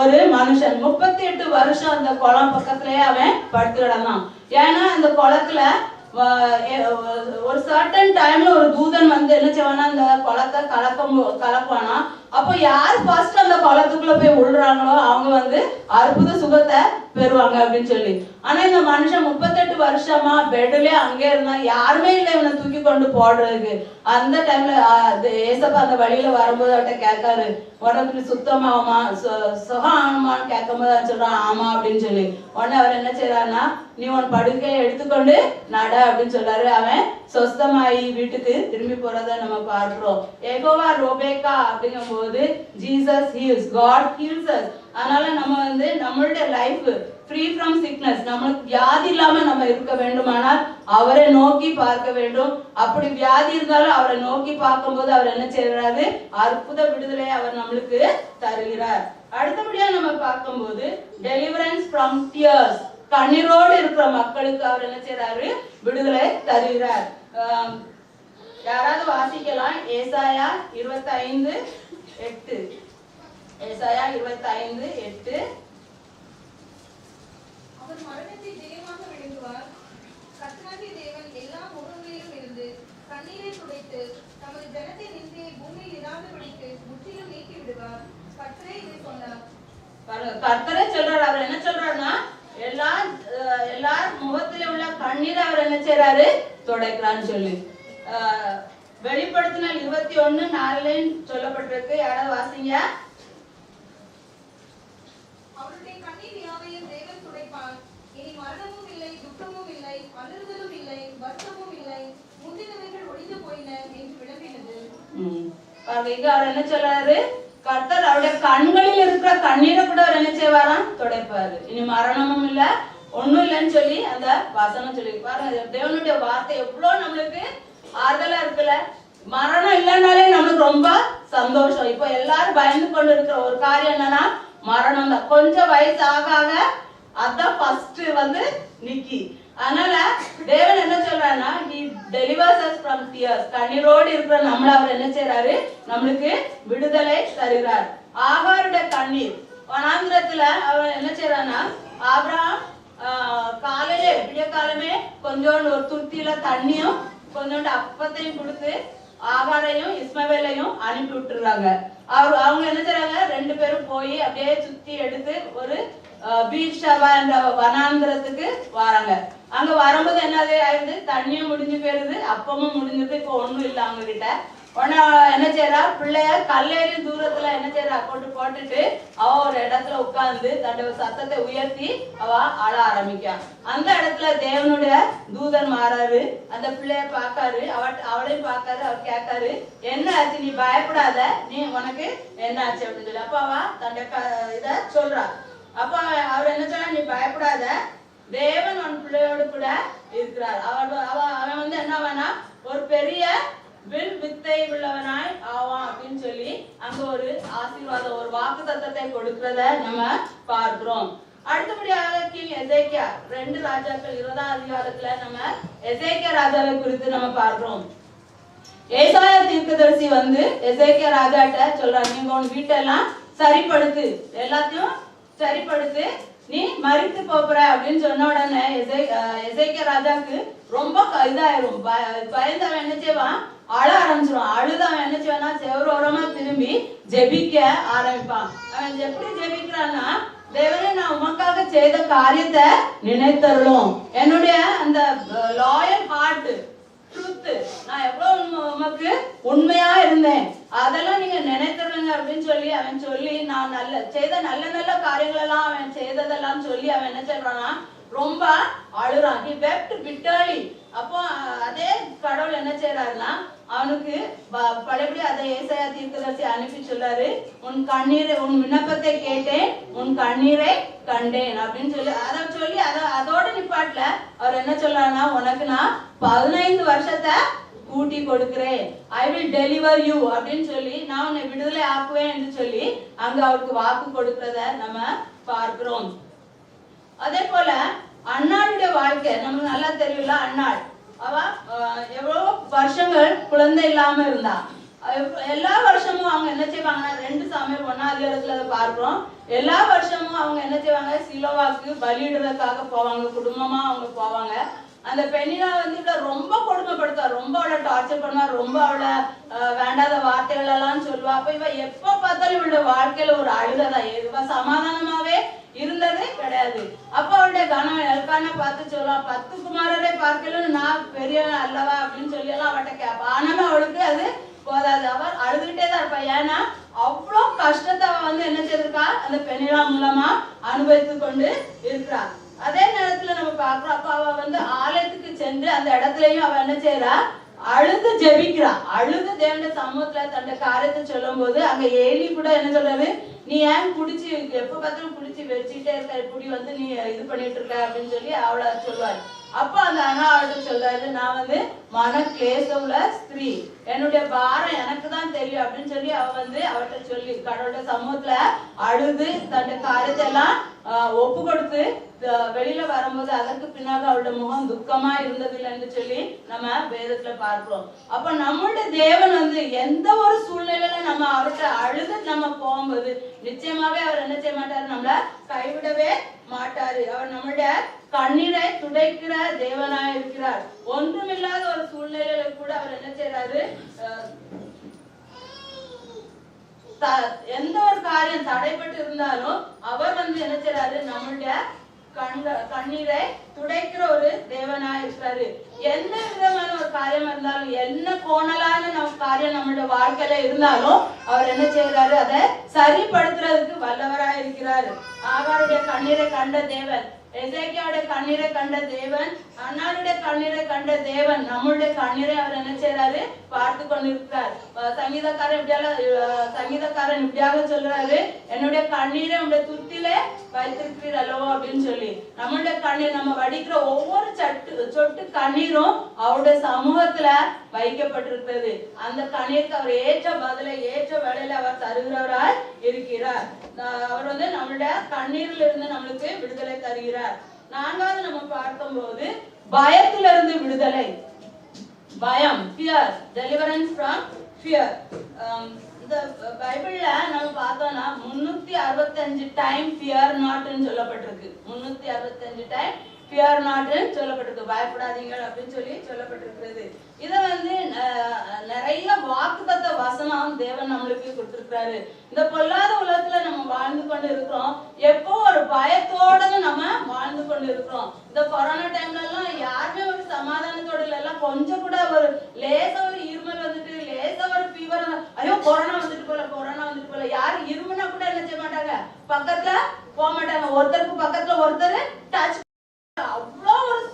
ஒரு மனுஷன் 38 வருஷம் அந்த குளம் பக்கத்திலேயே அவன் படுத்து கிடந்தான். ஏன்னா அந்த குளத்துல ஒரு சர்டன் டைம்ல ஒரு தூதன் என்ன செய்வானா, அந்த குளத்தை கலக்குவானா. அப்போ யார் ஃபர்ஸ்ட் அந்த குளத்துக்குள்ள போய் விழுறாங்களோ அவங்க அற்புத சுகத்தை பெறுவாங்க அப்படின்னு சொல்லி. ஆனா இந்த மனுஷன் 38 வருஷமா பெட்லயே அங்கே இருந்தா, யாருமே இல்லை இவனை தூக்கி கொண்டு போடுறதுக்கு. அந்த டைம்ல ஏசப்பா அந்த வழியில வரும்போது அவர்கிட்ட கேட்காரு, உடம்புல சுத்தமாகுமா, சுகம் ஆகுமான்னு கேட்கும் போது சொல்றான் ஆமா அப்படின்னு சொல்லி. உடனே அவர் என்ன செய்யறாருன்னா, நீ உன் படுக்கையை எடுத்துக்கொண்டு நட அப்படின்னு சொல்றாரு. அவன் சொஸ்தமாயி வீட்டுக்கு திரும்பி போறத நம்ம பார்க்கிறோம். யெகோவா ரோபேக்கா அப்படிங்கும் போது Jesus heals, God heals us. அதனால நம்ம நம்மளுடைய லைஃப் ஃப்ரீ ஃப்ரம் சிக்னஸ், நம்மளுக்கு வியாதி இல்லாம நம்ம இருக்க வேண்டுமானால் அவரை நோக்கி பார்க்க வேண்டும். அப்படி வியாதி இருந்தாலும் அவரை நோக்கி பார்க்கும்போது அவர் என்ன செய்யறாரு, அற்புத விடுதலை அவர் நம்மளுக்கு தருகிறார். அடுத்தபடியா நம்ம பார்க்கும்போது டெலிவரன்ஸ் ஃப்ரம் டியர்ஸ், கண்ணீரோடு இருக்கிற மக்களுக்கு அவர் என்ன செய்யறாரு, விடுதலை தருகிறார். யாராவது வாசிக்கலாம், ஏசாயா 25:8. ஏசாயா 25:8. அவர் மரணத்தை ஜெயமாக விழுங்குவார். கர்த்தராகிய தேவன் எல்லா முகங்களிலும் இருந்து கண்ணீரை துடைத்து தமது ஜனத்தை நிந்தையை பூமியில் இராதபடிக்கு முற்றிலும் நீக்கி விடுவார். கர்த்தரே இதை சொன்னார். கர்த்தரே சொல்றாரு. அவர் என்ன சொல்றாருன்னா, எல்லார் முகத்தில உள்ள கண்ணீரை அவர் என்ன செய்யறாரு, துடைக்கிறான்னு சொல்லி. வெளிப்படுத்தினால் 21:4 சொல்லப்பட்டிருக்கு. யாராவது வாசிங்க. அவருடைய கண்ணீர் யாவையும் தேவன் துடைப்பார். இனி மரணமும் இல்லை, துக்கமும் இல்லை, அலறுதலும் இல்லை, வருத்தமும் இல்லை, முந்தினவைகள் ஒழிந்து போயின என்று விளம்பினது. இங்க அவர் என்ன சொல்றாரு, கர்த்தர் அவருடைய கண்களில் இருக்கிற கண்ணீரை கூட அவர் என்ன செய்வாராம், துடைப்பாரு. இனி மரணமும் இல்ல, ஒண்ணும் இல்லைன்னு சொல்லி அந்த வசனம் சொல்லி பாருங்க. தேவனுடைய வார்த்தை எவ்வளவு நம்மளுக்கு ஆறுதலா இருக்குல்ல. மரணம் இல்லைன்னாலே நம்மளுக்கு ரொம்ப சந்தோஷம். இப்போ எல்லாரும் பயந்து கொண்டு இருக்கிற ஒரு காரியம் என்னன்னா மரணம் தான். கொஞ்சம் வயசு ஆக ஆக அதான் ஃபர்ஸ்ட் நிக்கி. அதனால தேவன் என்ன சொல்றாருன்னா, he delivers us from tears, கண்ணீரோடு இருக்கிற நம்மள அவர் என்ன செய்யறாரு, நம்மளுக்கு விடுதலை தருகிறார். ஆகாருடைய கண்ணீர் வனாந்திரத்துல அவர் என்ன செய்யறாருன்னா, ஆபிரகாம் காலையில விடிய காலமே கொஞ்சோண்டு ஒரு துருத்தியில தண்ணியும் கொஞ்சோண்டு அப்பத்தையும் கொடுத்து ஆகாரையும் இஸ்மவேலையும் அனுப்பி விட்டுறாங்க. அவங்க என்ன செய்றாங்க, 2 பேரும் போய் அப்படியே சுத்தி எடுத்து ஒரு பீர்ஷபா என்ற வனாந்திரத்துக்கு வராங்க. அங்க வரும்போது என்னது ஆயிடுது, தண்ணியும் முடிஞ்சு போயிருது, அப்பமும் முடிஞ்சது. இப்போ ஒண்ணும் இல்லை அவங்க கிட்ட. உடனே என்ன செய்யறா, பிள்ளைய கல்லேறி தூரத்துல என்ன செய்யறா போட்டுட்டு அவ ஒரு இடத்துல உட்கார்ந்து தன்னோட சத்தத்தை உயர்த்தி அவ அழ ஆரம்பிக்கா. அந்த இடத்துல தேவனுடைய தூதன் மாறாரு, அந்த பிள்ளைய பாக்காரு, அவளையும் பாக்காரு. அவர் கேட்காரு, என்ன ஆச்சு, நீ பயப்படாத, நீ உனக்கு என்ன ஆச்சு அப்படின்னு சொல்லி. அப்ப அவ தன்னுடைய இத சொல்றா. அப்ப அவர் என்ன சொல்றா, நீ பயப்படாத, தேவன் உன் பிள்ளையோடு கூட இருக்கிறார். அவன் என்ன வேணா ஒரு பெரிய வில் வித்தை உள்ளவனாய் ஆவான் அப்படின்னு சொல்லி அங்க ஒரு ஆசீர்வாதம், ஒரு வாக்கு தத்தத்தை கொடுக்கிறத நம்ம பார்க்கிறோம். அடுத்தபடியாக கிங் எசேக்கியா 2 ராஜாக்கள் 20ஆம் அதிகாரத்துல நம்ம எசேக்கியா ராஜாவை குறித்து நம்ம பார்க்கிறோம். ஏசாயா தீர்க்கதரிசி எசேக்கியா ராஜாட்ட சொல்றாங்க, நீங்க உன் வீட்டெல்லாம் சரிப்படுத்து, எல்லாத்தையும் சரிப்படுத்து, நீ மரித்து போற அப்படின்னு சொன்ன உடனே எசேக்கியா ராஜாக்கு ரொம்ப இதாயிரும். பயந்தவன் என்ன செய்வான், அழ ஆரம்பிச்சிருவான். அழுதவன் என்ன செய்வானா, செவரோரமா திரும்பி ஜெபிக்க ஆரம்பிப்பான். அவன் எப்படி ஜெபிக்கிறான்னா, தேவனே நான் உமக்காக செய்த காரியத்தை நினைத்தருளும், என்னுடைய அந்த லாயல் ஹார்ட் ட்ரூத், நான் எவ்வளவு உமக்கு உண்மையா இருந்தேன், அதெல்லாம் நீங்க நினைத்தருளுங்க அப்படின்னு சொல்லி அவன் சொல்லி நான் செய்த நல்ல நல்ல காரியங்கள் எல்லாம் அவன் செய்ததெல்லாம் சொல்லி அவன் என்ன சொல்றானா ரொம்ப அழுறான். he wept bitterly. அப்போ அதே கடவுள் என்ன செய்யறாருன்னா அவனுக்கு பழையபடி அதை ஏசாயா தீர்க்கதரிசி அனுப்பி சொல்லாரு, உன் விண்ணப்பத்தை கேட்டேன், உன் கண்ணீரை கண்டேன் அப்படின்னு சொல்லி அதோட நிப்பாட்டுல அவர் என்ன சொல்றாருன்னா உனக்கு நான் 15 வருஷத்தை கூட்டி கொடுக்கிறேன், ஐ வில் டெலிவர் யூ அப்படின்னு சொல்லி நான் உன்னை விடுதலை ஆக்குவேன் என்று சொல்லி அங்க அவருக்கு வாக்கு கொடுக்கிறத நம்ம பார்க்கிறோம். அதே போல அண்ணாளுடைய வாழ்க்கை நமக்கு நல்லா தெரியல. அண்ணாள் அவ எவ்வளவு வருஷங்கள் குழந்தை இல்லாம இருந்தா. எல்லா வருஷமும் அவங்க என்ன செய்வாங்கன்னா 2 சாமியார் 1ஆம் அதிகாரத்துல அதை பார்க்கிறோம். எல்லா வருஷமும் அவங்க என்ன செய்வாங்க, சிலோவாக்கு பலியிடுறதுக்காக போவாங்க, குடும்பமா அவங்க போவாங்க. அந்த பெண்ணினா இவளை ரொம்ப கொடுமைப்படுத்தா, ரொம்ப அவளை டார்ச்சர் பண்ணுவா, ரொம்ப அவளை வேண்டாத வார்த்தைகள் எல்லாம் சொல்லுவா. அப்ப இவ எப்ப பார்த்தாலும் இவளோட வாழ்க்கையில ஒரு அழுகதான், இவ சமாதானமாவே இருந்ததே கிடையாது. அப்ப அவளுடைய கணவன் எல்கானா பார்த்து சொல்லுவா, 10 குமாரரை பார்க்கல நான் பெரிய அல்லவா அப்படின்னு சொல்லி எல்லாம் அவட்ட கேட்பா. ஆனாலும் அவளுக்கு அது போதாது, அவர் அழுதுகிட்டே தான் இருப்பா. ஏன்னா அவ்வளோ கஷ்டத்தை அவ என்ன செய்திருக்கா, அந்த பெண்ணிலா மூலமா அனுபவித்து கொண்டு இருக்கிறா. அதே நேரத்துல நம்ம பாக்குறோம், அப்ப அவ ஆலயத்துக்கு சென்று அந்த இடத்துலயும் அவ என்ன செய்யறா, அழுது ஜெபிக்கிறா. அழுது தேவனுடைய சமூகத்துல தன்னுடைய காரியத்தை சொல்லும் போது அங்க ஏலி கூட என்ன சொல்றாரு, நீ ஏன் குடிச்சு எப்ப பார்த்தாலும் குடிச்சு வச்சுட்டே இருக்க, இப்படி நீ இது பண்ணிட்டு இருக்க அப்படின்னு சொல்லி அவளை சொல்லுவாரு. அப்ப அந்த அண்ணா அவள்கிட்ட சொல்றாரு, நான் மன கிளேசவுல ஸ்திரீ, என்னுடைய பாரம் எனக்கு தான் தெரியும் அப்படின்னு சொல்லி அவ அவர்கிட்ட சொல்லி கடவுளுடைய சமூகத்துல அழுது தன்னுடைய காரியத்தை எல்லாம் ஒப்பு கொடுத்து வெளியில வரும்போது அதற்கு பின்னாக அவளுடைய முகம் துக்கமா இருந்ததில்லைன்னு சொல்லி நம்ம வேதத்துல பார்க்கிறோம். அப்ப நம்மளுடைய தேவன் எந்த ஒரு சூழ்நிலையில நம்ம அவர்கிட்ட அழுது நம்ம போகும்போது நிச்சயமாவே அவர் என்ன செய்ய மாட்டாரு, நம்மள கைவிடவே மாட்டாரு. அவர் நம்மளுடைய கண்ணீரை துடைக்கிற தேவனாய் இருக்கிறார். ஒன்றுமில்லாத ஒரு சூழ்நிலையில கூட அவர் என்ன செய்யறாரு, எந்த ஒரு காரியம் தடைப்பட்டு இருந்தாலும் அவர் என்ன செய்யறாரு, நம்மளுடைய கண்ணீரை துடைக்கிற ஒரு தேவனா இருக்கிறாரு. எந்த விதமான ஒரு காரியம் இருந்தாலும், என்ன கோணலான காரியம் நம்மளுடைய வாழ்க்கையில இருந்தாலும் அவர் என்ன செய்யறாரு, அதை சரிப்படுத்துறதுக்கு வல்லவரா இருக்கிறாரு. ஆகாருடைய கண்ணீரை கண்ட தேவன், எசேக்கியாவுடைய கண்ணீரை கண்ட தேவன், அண்ணாளுடைய கண்ணீரை கண்ட தேவன் நம்மளுடைய கண்ணீரை அவர் என்ன செய்யறாரு, பார்த்து கொண்டிருக்கிறார். சங்கீதக்காரன் இப்படியாக சொல்றாரு, என்னுடைய கண்ணீரை உங்களுடைய துத்திலே வைத்திருக்கிறீர் அல்லவோ அப்படின்னு சொல்லி. நம்மளுடைய கண்ணீர், நம்ம வடிக்கிற ஒவ்வொரு சொட்டு கண்ணீரும் அவருடைய சமூகத்துல வைக்கப்பட்டிருக்கிறது. அந்த கண்ணீருக்கு அவர் ஏற்ற பதிலை ஏற்ற வேளையில அவர் தருகிறவராய் இருக்கிறார். அவர் நம்மளுடைய கண்ணீரில் இருந்து நம்மளுக்கு விடுதலை தருகிறார். 4வது நம்ம பார்க்கும்போது பயத்திலிருந்து விடுதலை. பயம், fear, deliverance from fear. இந்த பைபிள்ல நம்ம பார்த்தோம்னா 365 டைம் fear not ன்னு சொல்லப்பட்டிருக்கு. 365 டைம் fear not ன்னு சொல்லப்பட்டிருக்கு, பயப்படாதீங்க அப்படின்னு சொல்லி சொல்லப்பட்டிருக்கிறது. இத நிறைய வாக்குத்தத்த வசனம் தேவன் நம்மளுக்கு கொடுத்திருக்கிறாரு. இந்த பொல்லாத உலகத்துல நம்ம வாழ்ந்து கொண்டு இருக்கிறோம், எப்போ ஒரு பயத்தோட நம்ம வாழ்ந்து கொண்டு இருக்கிறோம். இந்த கொரோனா டைம்ல எல்லாம் யாருமே ஒரு சமாதானத்தோட எல்லாம் கொஞ்சம் கூட ஒரு லேசா ஒரு இருமல் லேசா ஒரு ஃபீவர், ஐயோ கொரோனா வந்துட்டு போல யாரும் இருமுனா கூட என்ன செய்ய மாட்டாங்க, பக்கத்துல போக மாட்டாங்க. ஒருத்தருக்கு பக்கத்துல ஒருத்தர் டச், அவ்வளோ ஒரு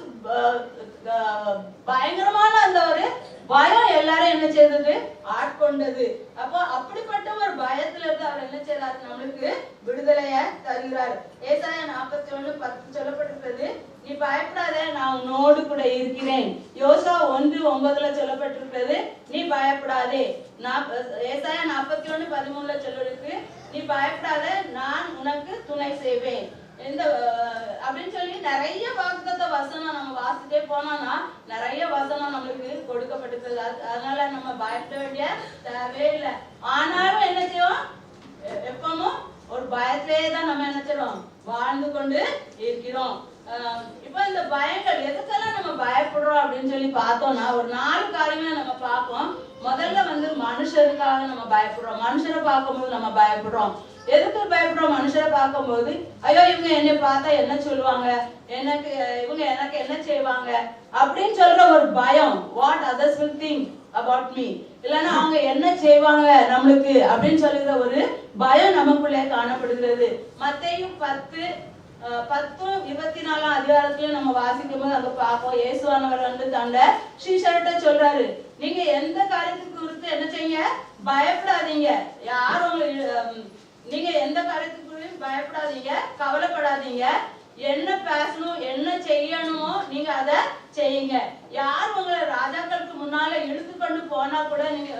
பயங்கரமான அந்த ஒரு பயம் எல்லாரும் என்ன செய்தது, ஆட்கொண்டது. அப்போ அப்படிப்பட்ட ஒரு பயத்துல இருந்து அவர் என்ன செய்யறாரு, நம்மளுக்கு விடுதலைய தருகிறார். ஏசாயா 41:10 சொல்லப்பட்டிருக்கிறது, நீ பயப்படாத, நான் உன்னோடு கூட இருக்கிறேன். யோசுவா 1:9 சொல்லப்பட்டிருக்கிறது, நீ பயப்படாதே. ஏசாயா 41:13 சொல்லிருக்கு, நீ பயப்படாத, நான் உனக்கு துணை செய்வேன் அப்படின்னு சொல்லி நிறைய வாக்குத்தத்த வசனம் நம்ம வாசிட்டே போனோம்னா நிறைய வசனம் நம்மளுக்கு கொடுக்கப்பட்டிருக்கிறது. அதனால நம்ம பயப்பட வேண்டிய தேவையே இல்லை. ஆனாலும் என்ன செய்வோம், எப்பவும் ஒரு பயத்திலேயே தான் நம்ம என்ன செய்றோம், வாழ்ந்து கொண்டு இருக்கிறோம். இப்ப இந்த பயங்கள் எதுக்கெல்லாம் நம்ம பயப்படுறோம் அப்படின்னு சொல்லி பார்த்தோம்னா ஒரு 4 காரியங்களை நம்ம பார்ப்போம். முதல்ல மனுஷருக்காக நம்ம பயப்படுறோம். மனுஷரை பார்க்கும்போது நம்ம பயப்படுறோம். எதுக்கு பயப்படுறோம், மனுஷரை பார்க்கும்போது ஐயோ இவங்க என்னை பார்த்தா என்ன சொல்லுவாங்க, இவங்க எனக்கு என்ன செய்வாங்க அப்படின்னு சொல்ற ஒரு பயம். What others will think, about me, இல்லைன்னா அவங்க என்ன செய்வாங்க நம்மளுக்கு அப்படின்னு சொல்லுகிற ஒரு பயம் நமக்குள்ளே காணப்படுகிறது. மத்தேயு 10:24 அதிகாரத்துல நம்ம வாசிக்கும் போது அங்க பார்ப்போம், இயேசுவானவர் வந்து தந்த சீஷர்கிட்ட சொல்றாரு, நீங்க எந்த காரியத்துக்கு குறித்து என்ன செய்யுங்க, பயப்படாதீங்க. யாரும் நீங்க எந்த காரியத்துக்கு பயப்படாதீங்க, கவலைப்படாதீங்க. என்ன பேசணும், என்ன செய்யணுமோ நீங்க அதை செய்யுங்க. யார் உங்களை ராஜாக்களுக்கு முன்னால இழுத்து கொண்டு போனா கூட, நீங்க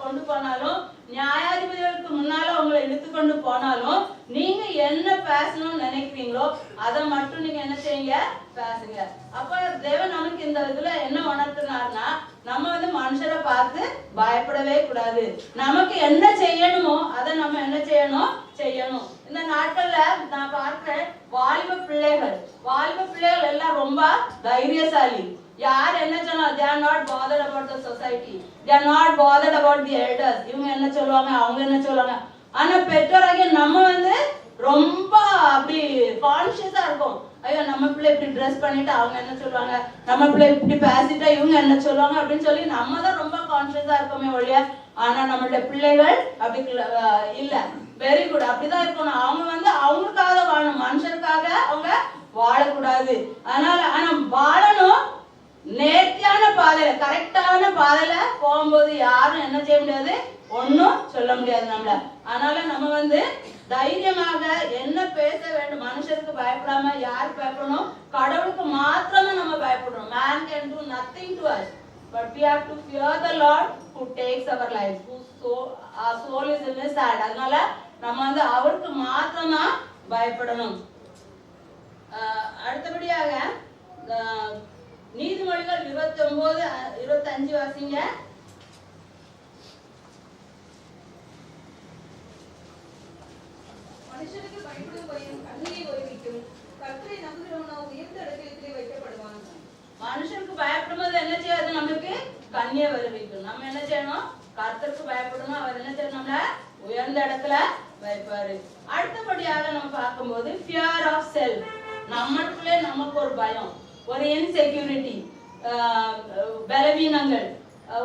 கொண்டு போனாலும், நியாயாதிபதிகளுக்கு முன்னால உங்களை இழுத்து கொண்டு போனாலும், நீங்க என்ன பேசணும்னு நினைக்கிறீங்களோ அதை மட்டும் நீங்க என்ன செய்யுங்க, பேசுங்க. அப்ப தேவன் நமக்கு இந்த இதுல என்ன உணர்த்தினார்னா, நம்ம வந்து மனுஷரை பார்த்து பயப்படவே கூடாது. நமக்கு என்ன செய்யணுமோ அதை நம்ம என்ன செய்யணும், செய்யணும். இந்த நாட்கள்ல நான் பார்க்கிறேன், வாலிப பிள்ளைகள் எல்லாம் ரொம்ப தைரியசாலி. யார் என்ன சொன்னாலும் they are not bothered about the society, they are not bothered about the elders. இவங்க என்ன சொல்லுவாங்க, அவங்க என்ன சொல்லுவாங்க. ஆனா பெற்றோராகிய நம்ம வந்து ரொம்ப அப்படி கான்சியஸா இருக்கும். ஐயோ நம்ம பிள்ளை இப்படி ட்ரெஸ் பண்ணிட்டு அவங்க என்ன சொல்லுவாங்க, நம்ம பிள்ளை இப்படி பேசிட்டா இவங்க என்ன சொல்லுவாங்க அப்படின்னு சொல்லி நம்ம தான் ரொம்ப கான்சியஸா இருக்கோமே ஒழிய, ஆனா நம்மளுடைய பிள்ளைகள் அப்படி இல்ல. வெரி குட், அப்படிதான் இருக்கணும். அவங்க வந்து அவங்களுக்காக வாழணும், மனுஷருக்காக அவங்க வாழக்கூடாது. அதனால ஆனா வாழணும் நேர்த்தியான பாதையில, கரெக்டான பாதையில போகும்போது யாரும் என்ன செய்ய முடியாது, ஒன்னும் சொல்ல முடியாது நம்மள. அதனால நம்ம வந்து தைரியமாக என்ன பேச வேண்டும், மனுஷருக்கு பயப்படாம. யாரு பயப்படணும், கடவுளுக்கு மாத்திரமே நம்ம பயப்படணும். Man can do nothing to us, but we have to fear the Lord who takes our lives, our soul is in his hand. அதனால நம்ம வந்து அவருக்கு மாத்திரமா பயப்படணும். அடுத்தபடியாக நீதிமொழிகள் 29:25 வாசிங்க. மனுஷனுக்கு பயப்படும் பயம் கண்ணியை வருவிக்கும், கர்த்தரை நம்புகிறவனோ உயர்ந்த இடத்திலே வைக்கப்படுவான். மனுஷனுக்கு பயப்படும்போது என்ன செய்யாது, நமக்கு கண்ணியை வருவிக்கும். நம்ம என்ன செய்யணும், கர்த்தருக்கு பயப்படணும். அவர் என்ன செய்யணும், நம்மள உயர்ந்த இடத்துல வைப்பாரு. அடுத்தபடியாக நம்ம பார்க்கும்போது ஃபியர் ஆஃப் செல்ஃப். நமக்குள்ளே நமக்கு ஒரு பயம், ஒரு இன்செக்யூரிட்டி, பலவீனங்கள்,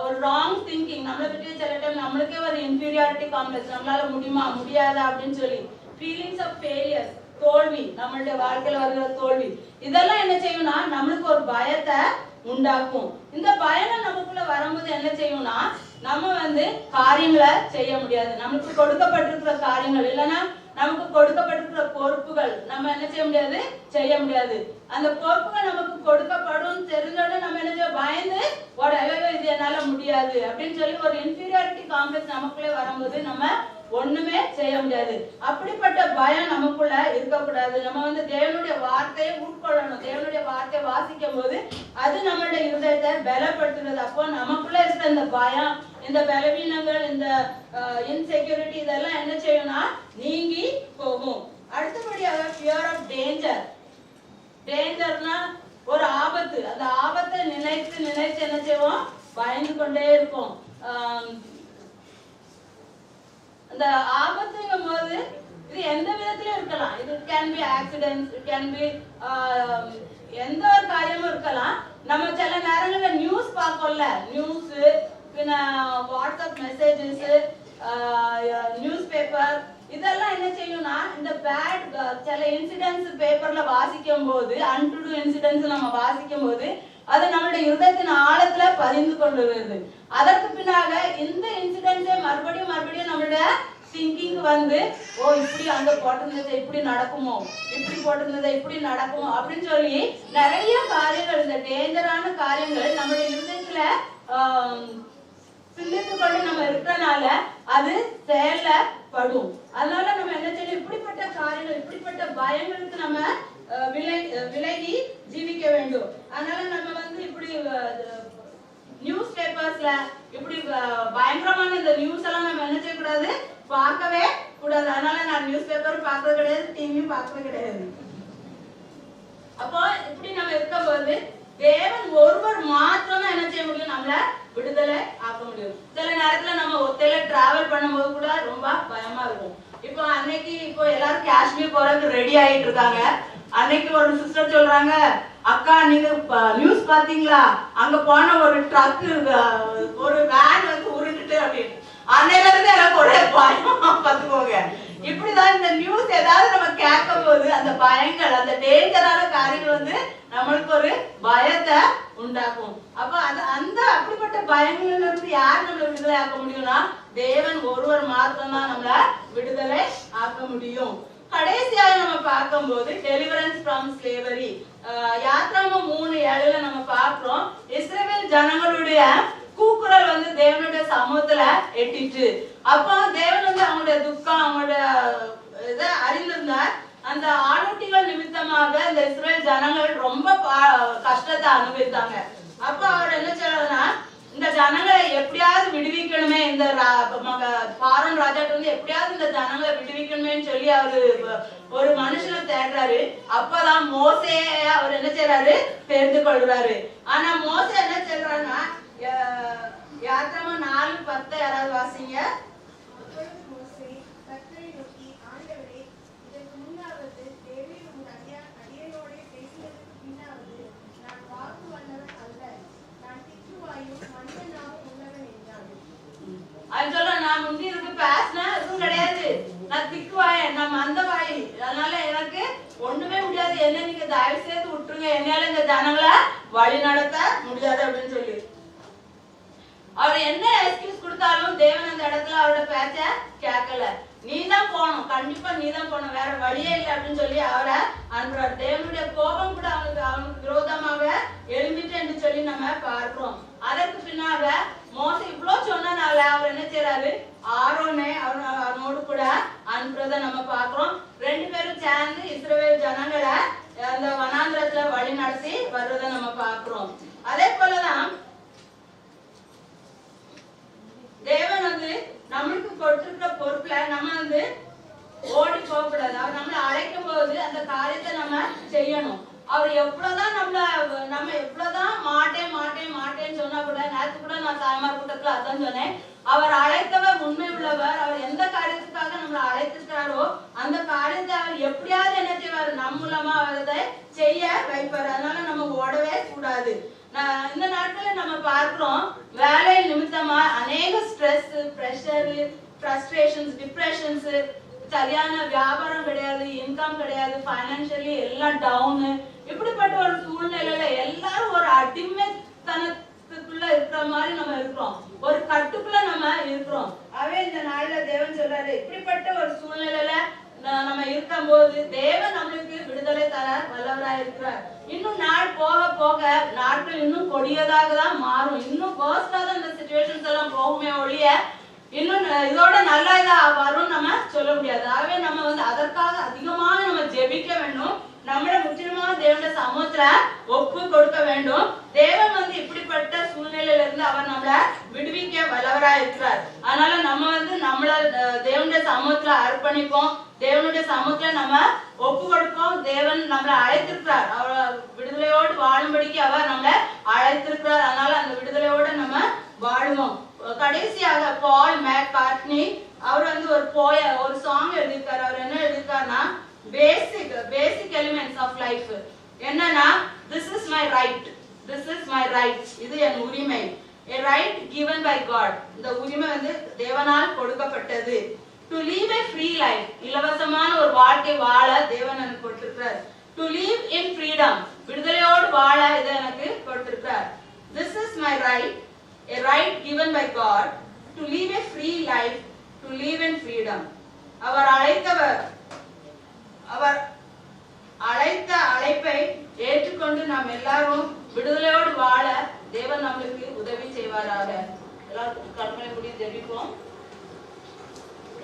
ஒரு ராங் திங்கிங். நம்மளை பற்றி சில டைம் நம்மளுக்கே ஒரு இன்ஃபீரியாரிட்டி காம்ப்ளெக்ஸ், நம்மளால முடியுமா முடியாதா அப்படின்னு சொல்லி ஃபீலிங்ஸ் ஆஃப் ஃபெயிலியர், தோல்வி, நம்மளுடைய வாழ்க்கையில வருகிற தோல்வி, இதெல்லாம் என்ன செய்யும்னா நம்மளுக்கு ஒரு பயத்தை உண்டாக்கும். இந்த பயம் நமக்குள்ள வரும்போது என்ன செய்யும்னா, நம்ம வந்து காரியங்களை செய்ய முடியாது. நமக்கு கொடுக்கப்பட்டிருக்கிற காரியங்கள் இல்லைன்னா நமக்கு கொடுக்கப்பட்டிருக்கிற பொறுப்புகள் நம்ம என்ன செய்ய முடியாது, செய்ய முடியாது. அந்த பொறுப்புகள் நமக்கு கொடுக்கப்படும் தெரிஞ்சோட நம்ம என்ன செய்ய, பயந்து இது என்னால முடியாது அப்படின்னு சொல்லி ஒரு இன்ஃபீரியாரிட்டி காம்ப்ளெக்ஸ் நமக்குள்ளே வரும்போது நம்ம ஒண்ணுமே செய்ய முடியாது. அப்படிப்பட்ட பயம் நமக்குள்ள இருக்கக்கூடாது. நம்ம வந்து தேவனுடைய வார்த்தையை உட்கொள்ளணும். தேவனுடைய வார்த்தையை வாசிக்கும் போது அது நம்மளுடைய இருதயத்தை பலப்படுத்துறது. அப்போ நமக்குள்ள இருக்கிற இந்த பயம், இந்த பலவீனங்கள், இந்த இன்செக்யூரிட்டி இதெல்லாம் என்ன செய்யும்னா நீங்கி போகும். அடுத்தபடியாக ஃபியர் ஆஃப் டேஞ்சர். டேஞ்சர்னா ஒரு ஆபத்து. அந்த ஆபத்தை நினைத்து நினைத்து என்ன செய்வோம், பயந்து கொண்டே இருக்கும். அந்த ஆபத்துங்கும் போது இது எந்த விதத்திலும் இருக்கலாம். இது can be accidents, it can be எந்த ஒரு காரியமும் இருக்கலாம். நம்ம சில நேரங்கள்ல நியூஸ் பார்க்கல, நியூஸ், பின்ன வாட்ஸ்அப் மெசேஜஸ், நியூஸ் பேப்பர், இதெல்லாம் என்ன செய்யும்னா இந்த பேட் சில இன்சிடென்ட்ஸ் பேப்பர்ல வாசிக்கும் போது, அன்டுடு இன்சிடென்ட்ஸ் நம்ம வாசிக்கும் போது அது நம்மளுடைய இருதயத்தின் ஆழத்துல பதிந்து கொண்டு வருது. அதற்கு பின்னாக இந்த இன்சிடென்ட்ஸே மறுபடியும் நம்மளுடைய திங்கிங் வந்து, ஓ இப்படி அங்க போட்டிருந்தது இப்படி நடக்குமோ, இப்படி போட்டிருந்தது இப்படி நடக்குமோ அப்படின்னு சொல்லி நிறைய காரியங்கள், இந்த டேஞ்சரான காரியங்கள் நம்மளுடைய இருதயத்துல சிந்தித்து கொண்டு நம்ம இருக்கிறனால அது செயல்ல படும். அதனால நம்ம என்ன செய்யணும், இப்படிப்பட்ட காரியங்கள், இப்படிப்பட்ட பயங்களுக்கு நம்ம விலகி ஜீவிக்க வேண்டும். அதனால நம்ம வந்து இப்படி நியூஸ் பேப்பர்ஸ்ல இப்படி பயங்கரமான இந்த நியூஸ் எல்லாம் நம்ம என்ன செய்யக்கூடாது, பார்க்கவே கூடாது. அதனால நான் நியூஸ் பேப்பரும் பார்க்கறது கிடையாது, டிவியும் பார்க்கறது கிடையாது. அப்போ இப்படி நம்ம இருக்கும்போது தேவன் ஒருவர் மாத்திரமே என்ன செய்ய முடியும், நம்மள விடுதலை ஆக்க முடியும். சில நேரத்துல நம்ம ஒத்தையில டிராவல் பண்ணும்போது கூட ரொம்ப பயமா இருக்கும். இப்போ அன்னைக்கு எல்லாரும் காஷ்மீர் போறதுக்கு ரெடி ஆயிட்டு இருக்காங்க. அன்னைக்கு ஒரு சிஸ்டர் சொல்றாங்க, அக்கா நீங்க நியூஸ் பாத்தீங்களா, அங்க போன ஒரு ட்ரக் ஒரு வேன் வந்து உருண்டுட்டு அப்படின்னு. அன்னையில இருந்து எனக்கு ஒரே பயம் பாத்துக்கோங்க. இப்படிதான் இந்த நியூஸ் ஏதாவது நம்ம கேட்கும் போது அந்த பயங்கள், அந்த டேஞ்சரான காரியங்கள் வந்து நம்மளுக்கு ஒரு பயத்தை உண்டாக்கும். அப்ப அந்த அப்படிப்பட்ட பயங்கள்ல இருந்து யார் நம்மளை விடுதலை ஆக்க முடியும்னா தேவன் ஒருவர் மாத்திரம்தான் நம்மள விடுதலை ஆக்க முடியும். கடைசியாக நம்ம பார்க்கும்போது டெலிவரன்ஸ் ஃப்ரம் ஸ்லேவரி, யாத்ராகமம் 3:7 நம்ம பார்க்கிறோம். இஸ்ரவேல் ஜனங்களுடைய கூக்குரல் வந்து தேவனுடைய சமூகத்துல எட்டிட்டு, அப்போ தேவன் வந்து அவங்களுடைய துக்கம், அவங்களுடைய இதை அறிந்திருந்தார். அந்த ஆணுட்டிகள் நிமித்தமாக இந்த இஸ்ரவேல் ஜனங்கள் ரொம்ப கஷ்டத்தை அனுபவித்தாங்க. அப்ப அவர் என்ன சொல்றாருன்னா, இந்த ஜனங்களை எப்படியாவது விடுவிக்கணுமே, இந்த பாரன் ராஜாட்ட வந்து எப்படியாவது இந்த ஜனங்களை விடுவிக்கணுமேன்னு சொல்லி அவரு ஒரு மனுஷனை தேடுறாரு. அப்பதான் மோசே அவர் என்ன செய்யறாரு, தெரிந்து கொள்றாரு. ஆனா மோசே என்ன சொல்றாருன்னா, யாத்ராகமம் 4:10 யாராவது வாசிங்க. அது சொல்ல, நான் முந்தி இருக்கு பேசினேன் எதுவும் கிடையாது, நான் திக்குவாயன், நான் மந்தவாயி, அதனால எனக்கு ஒண்ணுமே முடியாது, என்ன நீங்க தயவு செய்து விட்டுருங்க, என்னால இந்த ஜனங்களை வழி நடத்த முடியாது அப்படின்னு சொல்லி அவர் என்ன எக்ஸ்கியூஸ் கொடுத்தாலும் தேவன் அந்த இடத்துல அவரோட பேச்ச கேட்கல. நீதான் போகணும், கண்டிப்பா நீதான் போகணும், வேற வழியே இல்லை அப்படின்னு சொல்லி அவரை அனுப்புறாரு. தேவனுடைய கோபம் கூட அவனுக்கு விரோதமாக எழும்பிட்டு என்று சொல்லி நம்ம பார்க்கிறோம். அதற்கு பின்னாக மோசே இவ்வளவு சொன்னனால அவர் என்ன செய்யறாரு, ஆரோனை அவனோடு கூட அனுப்புறத நம்ம பார்க்கிறோம். 2 பேரும் சேர்ந்து இஸ்ரவேல் ஜனங்களை அந்த வனாந்திரத்துல வழி நடத்தி வர்றத நம்ம பார்க்கிறோம். அதே போலதான் தேவன் வந்து நம்மளுக்கு கொடுத்திருக்கிற பொறுப்புல நம்ம வந்து ஓடி போக கூடாது. அவர் நம்மளை அழைக்கும் போது அந்த காரியத்தை நம்ம செய்யணும். அவர் எவ்வளவுதான் நம்ம எவ்வளவுதான் மாட்டேன் மாட்டேன் மாட்டேன்னு சொன்னா கூட, நேற்று கூட நான் தாய்மார் கூட்டத்துல அதான் சொன்னேன், அவர் அழைத்தவர் உண்மை உள்ளவர். அவர் எந்த காரியத்துக்காக நம்மளை அழைத்திருக்காரோ அந்த காரியத்தை அவர் எப்படியாவது என்ன செய்வார், நம் மூலமா அதை செய்ய வைப்பார். அதனால நம்ம ஓடவே கூடாது. இந்த நாட்கள நம்ம பார்க்கிறோம், வேலை நிமித்தமா அநேக ஸ்ட்ரெஸ், பிரஷர், ஃப்ரஸ்ட்ரேஷன்ஸ், டிப்ரெஷன்ஸ், சரியான வியாபாரம் கிடையாது, இன்கம் கிடையாது, ஃபைனான்சியலி எல்லாம் டவுனு, இப்படிப்பட்ட ஒரு சூழ்நிலையில எல்லாரும் ஒரு அடிமைத்தனத்துக்குள்ள இருக்கிற மாதிரி நம்ம இருக்கிறோம், ஒரு கட்டுக்குள்ள நம்ம இருக்கிறோம். அவே இந்த நாள்ல தேவன் சொல்றாரு, இப்படிப்பட்ட ஒரு சூழ்நிலையில நம்ம இருக்கும் போது தேவன் நம்மளுக்கு விடுதலை தர வல்லவராக இருக்கிறார். இன்னும் நாள் போக போக நாட்கள் இன்னும் கொடியதாக தான் மாறும், இன்னும் வேர்ஸ்டா தான் இந்த சிச்சுவேஷன்ஸ் எல்லாம் போகுமே ஒழிய இன்னும் இதோட நல்ல இதா வரும் நம்ம சொல்ல முடியாது. ஆகவே நம்ம வந்து அதற்காக அதிகமாக நம்ம ஜெபிக்க வேண்டும், நம்மளை முற்றிலுமாக தேவனுடைய சமூகத்துல ஒப்பு கொடுக்க வேண்டும். தேவன் வந்து இப்படிப்பட்ட சூழ்நிலையில இருந்து அவர் நம்மளை விடுவிக்க வல்லவராக இருக்கிறார். அதனால நம்ம வந்து நம்மள தேவனுடைய சமூகத்துல அர்ப்பணிப்போம், தேவனுடைய சமூகத்துல நம்ம ஒப்பு கொடுப்போம். தேவன் நம்மளை அழைத்திருக்கிறார், அவர் விடுதலையோடு வாழும்படிக்கு அவர் நம்மளை அழைத்திருக்கிறார். அதனால அந்த விடுதலையோட நம்ம வாழுவோம். கடைசியாக பால் மேக்கார்ட்னி அவர் வந்து ஒரு சாங் எழுதியிருக்காரு. அவர் என்ன எழுதியிருக்காருன்னா, பேசிக் எலிமெண்ட்ஸ் ஆஃப் லைஃப் என்னன்னா, this is my right, this is my right, இது என் உரிமை, a right given by God, இந்த உரிமை வந்து தேவனால் கொடுக்கப்பட்டது. to live a free life, இலவசமான ஒரு வாழ்க்கை வாழ தேவன் எனக்கு கொடுத்திருக்கிறார். to live in freedom, விடுதலையோடு வாழ இதை எனக்கு கொடுத்திருக்கிறார். this is my right, a right given by God to live a free life, to live in freedom. அவர் அழைத்த அழைப்பை ஏற்றுக்கொண்டு நாம் எல்லாரும் விடுதலையோடு வாழ தேவன் நம்மளுக்கு உதவி செய்வாராக. எல்லாரும் கற்பனை கூடி ஜெபிப்போம்.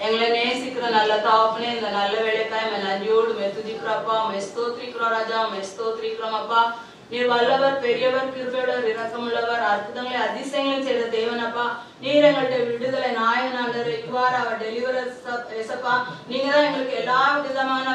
எங்களை நேசிக்கிற நல்ல தாப்பனே, இந்த நல்ல வேலைக்காய் நன்றியோடு மெத்துதிக்கிறப்பா, மெஸ்தோத்திரிக்கிறோம் ராஜா, மெஸ்தோத்திரிக்கிறோம் அப்பா. நீர் வல்லவர், பெரியவர், கிருபையுள்ளவர், இரக்கமுள்ளவர், அற்புதங்களை அதிசயங்களும் செய்த தேவனப்பா. நீர் எங்கள்கிட்ட விடுதலை நாயகனாண்டவர், இவ்வாறு அவர் டெலிவரப்பா. நீங்க தான் எங்களுக்கு எல்லா விதமான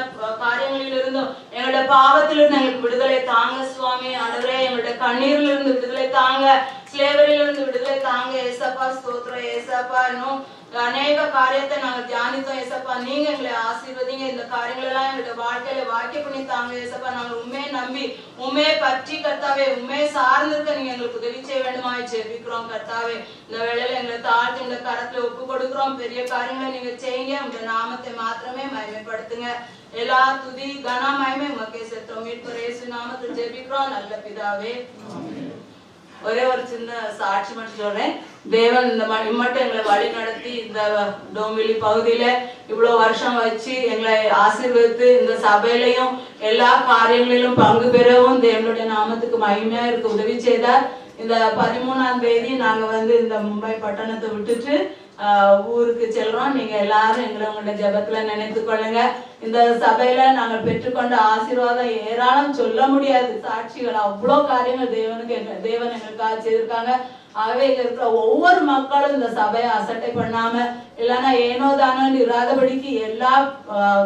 காரியங்களிலிருந்தும் எங்களோட பாவத்திலிருந்து எங்களுக்கு விடுதலை தாங்க சுவாமி. ஆண்டவரே, எங்களோட கண்ணீரிலிருந்து விடுதலை தாங்க. ஸ்லேவரிலிருந்து விடுதலை தாங்க ஏசப்பா. ஸ்தோத்திரம் ஏசப்பா. இன்னும் அநேக காரியத்தை நாங்க தியானித்தோம் ஏசப்பா. நீங்க எங்களை ஆசீர்வதிங்க. இந்த காரியங்கள் எல்லாம் எங்களுடைய வாழ்க்கையில வாக்கிய பண்ணி தாங்க ஏசப்பா. நாங்க உண்மையை நம்பி உண்மையை பற்றி கர்த்தாவே உண்மையை சார்ந்திருக்க நீங்க எங்களுக்கு உதவி செய்ய வேண்டுமாய் ஜெபிக்கிறோம் கர்த்தாவே. இந்த வேளையில எங்களை தாழ்த்தி இந்த கரத்துல ஒப்பு கொடுக்கிறோம். பெரிய காரியங்களை நீங்க செய்யுங்க. உங்க நாமத்தை மாத்திரமே மகிமைப்படுத்துங்க. எல்லா துதி கன மகிமை உமக்கே செலுத்துறோம். மீட்பர் இயேசு நாமத்தில் ஜெபிக்கிறோம் நல்ல பிதாவே. ஒரே ஒரு சின்ன சாட்சி மட்டும் சொல்றேன். தேவன் இந்த இம்மட்டும் எங்களை வழி நடத்தி இந்த டோம்பிலி பகுதியில இவ்வளவு வருஷம் வச்சு எங்களை ஆசீர்வதித்து இந்த சபையிலையும் எல்லா காரியங்களிலும் பங்கு பெறவும் தேவனுடைய நாமத்துக்கு மகிமையா இருக்க உதவி செய்தார். இந்த 13ஆம் தேதி நாங்க இந்த மும்பை பட்டணத்தை விட்டுட்டு ஊருக்கு செல்றோம். நீங்க எல்லாரும் எங்களை உங்களுடைய ஜெபத்துல நினைத்து கொள்ளுங்க. இந்த சபையில நாங்கள் பெற்றுக்கொண்ட ஆசீர்வாதம் ஏராளம் சொல்ல முடியாது. சாட்சிகள் அவ்வளவு காரியங்கள் தேவன் எங்களுக்காக செய்திருக்காங்க. ஆகவே இங்க இருக்கிற ஒவ்வொரு மக்களும் இந்த சபையை அசட்டை பண்ணாம இல்லைன்னா ஏனோ தானோ இராதபடிக்கு எல்லா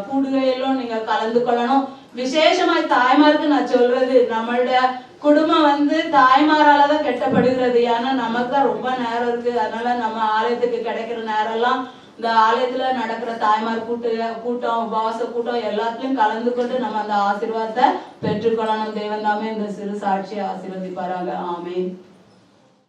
கூடுகையிலும் நீங்க கலந்து கொள்ளணும். விசேஷமாய் தாய்மாருக்கு நான் சொல்றது, நம்மளுடைய குடும்பம் தாய்மாராலதான் கெட்டப்படுகிறது. ஏன்னா நமக்கு தான் ரொம்ப நேரம் இருக்கு. அதனால நம்ம ஆலயத்துக்கு கிடைக்கிற நேரம் எல்லாம் இந்த ஆலயத்துல நடக்கிற தாய்மார் கூட்டம் உபவாச கூட்டம் எல்லாத்துலயும் கலந்து கொண்டு நம்ம அந்த ஆசீர்வாதத்தை பெற்றுக்கொள்ளணும். தேவன் தாமே இந்த சிறு சாட்சியை ஆசீர்வதிப்பாராங்க. ஆமென்.